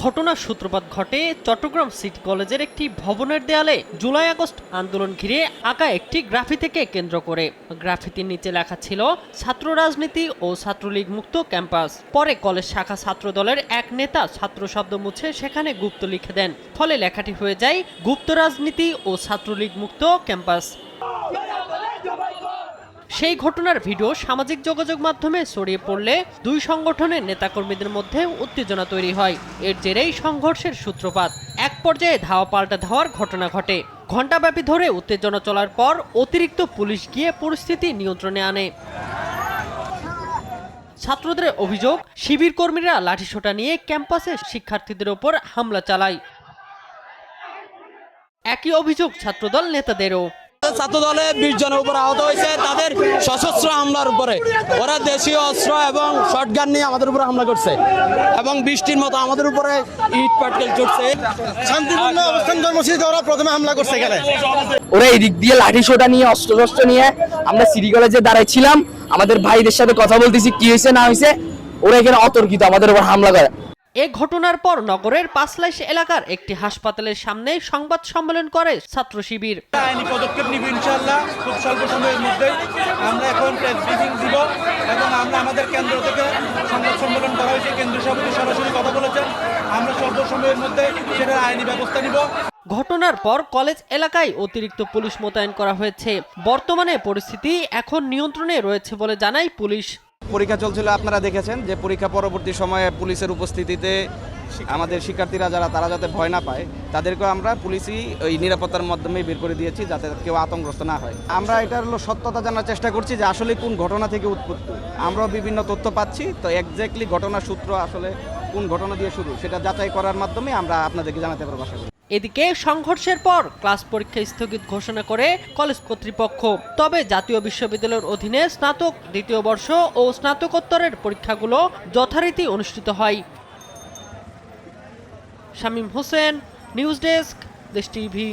ঘটনার সূত্রপাত ঘটে চট্টগ্রাম সিটি কলেজের একটি ভবনের দেয়ালে জুলাই আগস্ট আন্দোলন ঘিরে আঁকা একটি গ্রাফিতিকে কেন্দ্র করে। গ্রাফিতির নিচে লেখা ছিল ছাত্র রাজনীতি ও ছাত্রলীগ মুক্ত ক্যাম্পাস। পরে কলেজ শাখা ছাত্র দলের এক নেতা ছাত্র শব্দ মুছে সেখানে গুপ্ত লিখে দেন, ফলে লেখাটি হয়ে যায় গুপ্ত রাজনীতি ও ছাত্রলীগ মুক্ত ক্যাম্পাস। সেই ঘটনার ভিডিও সামাজিক যোগাযোগ মাধ্যমে ছড়িয়ে পড়লে দুই সংগঠনের নেতাকর্মীদের মধ্যে উত্তেজনা তৈরি হয়। এর জেরেই সংঘর্ষের সূত্রপাত। এক পর্যায়ে ধাওয়া পাল্টা ধাওয়ার ঘটনা ঘটে। ঘণ্টাব্যাপী ধরে উত্তেজনা চলার পর অতিরিক্ত পুলিশ গিয়ে পরিস্থিতি নিয়ন্ত্রণে আনে। ছাত্রদের অভিযোগ, শিবির কর্মীরা লাঠিসোঁটা নিয়ে ক্যাম্পাসে শিক্ষার্থীদের ওপর হামলা চালায়। একই অভিযোগ ছাত্রদল নেতাদেরও। ছাত্র দলে 20 জনের উপর আহত হয়েছে তাদের সশস্ত্র হামলার উপরে। ওরা দেশীয় অস্ত্র এবং শটগান নিয়ে আমাদের উপরে হামলা করছে এবং 20টির মতো আমাদের উপরে ইট পাটকেল ছুটছে। শান্তিপূর্ণ অবস্থান কর্মসূচিতে ওরা প্রথমে হামলা করছে এখানে। ওরা এই দিক দিয়ে লাঠি সোটা নিয়ে অস্ত্র নিয়ে আমরা সিটি কলেজে দাঁড়াইছিলাম, আমাদের ভাইদের সাথে কথা বলতেছি কি হয়েছে না হয়েছে, ওরা এখানে অতর্কিত আমাদের উপর হামলা করে। এ ঘটনার পর নগরের পাঁচলাইশ এলাকার একটি হাসপাতালের সামনে সংবাদ সম্মেলন করে ছাত্র শিবির। আইনি পদক্ষেপ নিব ইনশাআল্লাহ খুব স্বল্প সময়ের মধ্যে। আমরা এখন প্রেস ব্রিফিং দিব এবং আমরা আমাদের কেন্দ্র থেকে সংবাদ সম্মেলন করা হয়েছে, কেন্দ্রীয় সভাপতি সরাসরি কথা বলেছেন। আমরা স্বল্প সময়ের মধ্যে সেটা আইনি ব্যবস্থা নিব। ঘটনার পর কলেজ এলাকায় অতিরিক্ত পুলিশ মোতায়েন করা হয়েছে। বর্তমানে পরিস্থিতি এখন নিয়ন্ত্রণে রয়েছে বলে জানায় পুলিশ। পরীক্ষা চলছিল, আপনারা দেখেছেন যে পরীক্ষা পরবর্তী সময়ে পুলিশের উপস্থিতিতে আমাদের শিক্ষার্থীরা তারা যাতে ভয় না পায় তাদেরকেও আমরা পুলিশই ওই নিরাপত্তার মাধ্যমে বের করে দিয়েছি যাতে কেউ আতঙ্কগ্রস্ত না হয়। আমরা এটার সত্যতা জানার চেষ্টা করছি যে আসলে কোন ঘটনা থেকে উৎপত্তি। আমরাও বিভিন্ন তথ্য পাচ্ছি, তো এক্স্যাক্টলি ঘটনার সূত্র আসলে কোন ঘটনা দিয়ে শুরু সেটা যাচাই করার মাধ্যমে আমরা আপনাদেরকে জানাতে পারবো আশা করি। এদিকে সংঘর্ষের পর ক্লাস পরীক্ষা স্থগিত ঘোষণা করে কলেজ কর্তৃপক্ষ। তবে জাতীয় বিশ্ববিদ্যালয়ের অধীনে স্নাতক, দ্বিতীয় বর্ষ ও স্নাতকোত্তরের পরীক্ষাগুলো যথারীতি অনুষ্ঠিত হয়। শামীম হোসেন, নিউজ ডেস্ক, দেশ টিভি।